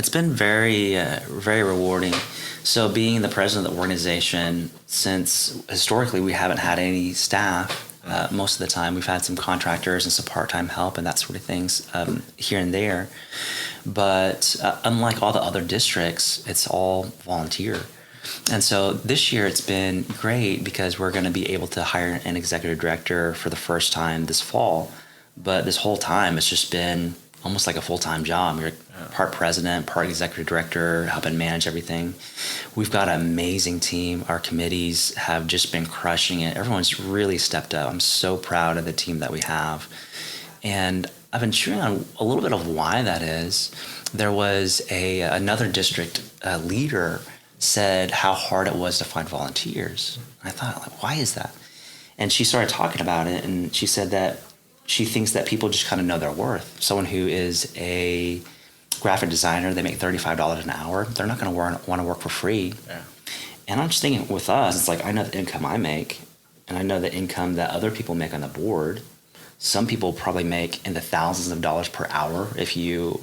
It's been very rewarding. So being the president of the organization, since historically we haven't had any staff, most of the time we've had some contractors and some part-time help and that sort of things here and there. But unlike all the other districts, it's all volunteer. And so this year it's been great because we're going to be able to hire an executive director for the first time this fall. But this whole time it's just been almost like a full-time job. You're part president, part executive director, helping manage everything. We've got an amazing team. Our committees have just been crushing it. Everyone's really stepped up. I'm so proud of the team that we have. And I've been chewing on a little bit of why that is. There was another district leader said how hard it was to find volunteers. I thought, like, why is that? And she started talking about it, and she said that she thinks that people just kind of know their worth. Someone who is a graphic designer, they make $35 an hour, they're not going to want to work for free. Yeah. And I'm just thinking with us, it's like I know the income I make, and I know the income that other people make on the board. Some people probably make in the thousands of dollars per hour if you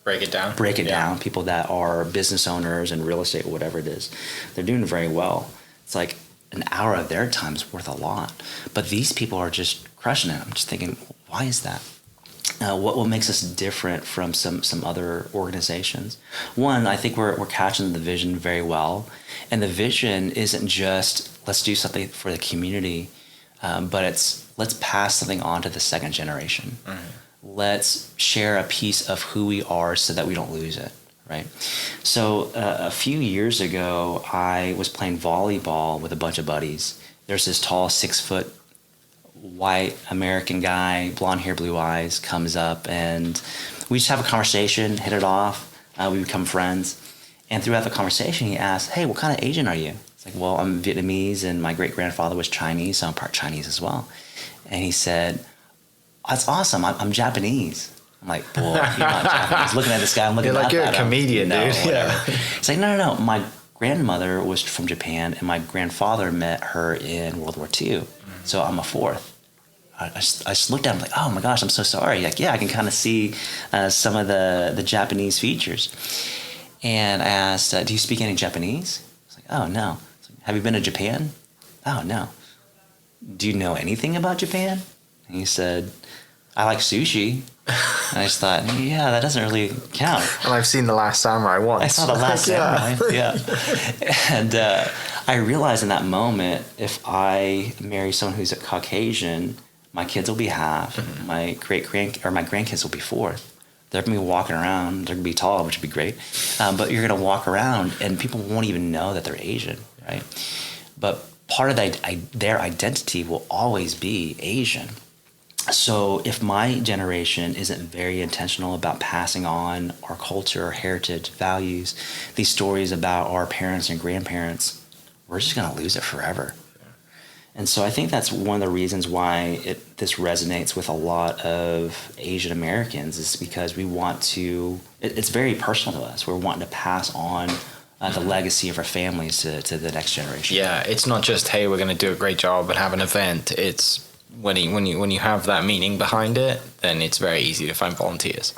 break it down. People that are business owners and real estate or whatever it is, they're doing very well. It's like an hour of their time is worth a lot. But these people are just crushing it. I'm just thinking, why is that? What makes us different from some other organizations? One, I think we're catching the vision very well. And the vision isn't just let's do something for the community, but it's let's pass something on to the second generation. Mm-hmm. Let's share a piece of who we are so that we don't lose it, right? So a few years ago, I was playing volleyball with a bunch of buddies. There's this tall 6-foot white American guy, blonde hair, blue eyes, comes up, and we just have a conversation, hit it off. We become friends. And throughout the conversation, he asked, hey, what kind of Asian are you? It's like, well, I'm Vietnamese, and my great-grandfather was Chinese, so I'm part Chinese as well. And he said, that's awesome. I'm Japanese. I'm like, boy, you're not Japanese. Looking at this guy, I'm looking at you're a comedian, no, dude. Yeah. It's like, no. My grandmother was from Japan, and my grandfather met her in World War II. So I'm a fourth. I just looked at him like, oh my gosh, I'm so sorry. Like, yeah, I can kind of see some of the Japanese features. And I asked, do you speak any Japanese? He's like, oh, no. Like, have you been to Japan? Oh, no. Do you know anything about Japan? And he said, I like sushi. And I just thought, yeah, that doesn't really count. And I've seen The Last Samurai once. I saw The Last Samurai, yeah. And I realized in that moment, if I marry someone who's a Caucasian, my kids will be half. Mm-hmm. My grandkids will be fourth. They're going to be walking around. They're going to be tall, which would be great. But you're going to walk around, and people won't even know that they're Asian, right? But part of their identity will always be Asian. So if my generation isn't very intentional about passing on our culture, our heritage, values, these stories about our parents and grandparents, we're just going to lose it forever. Yeah. And so I think that's one of the reasons why this resonates with a lot of Asian Americans is because we want to, it's very personal to us. We're wanting to pass on the legacy of our families to the next generation. Yeah, it's not just, hey, we're going to do a great job and have an event. It's when you have that meaning behind it, then it's very easy to find volunteers.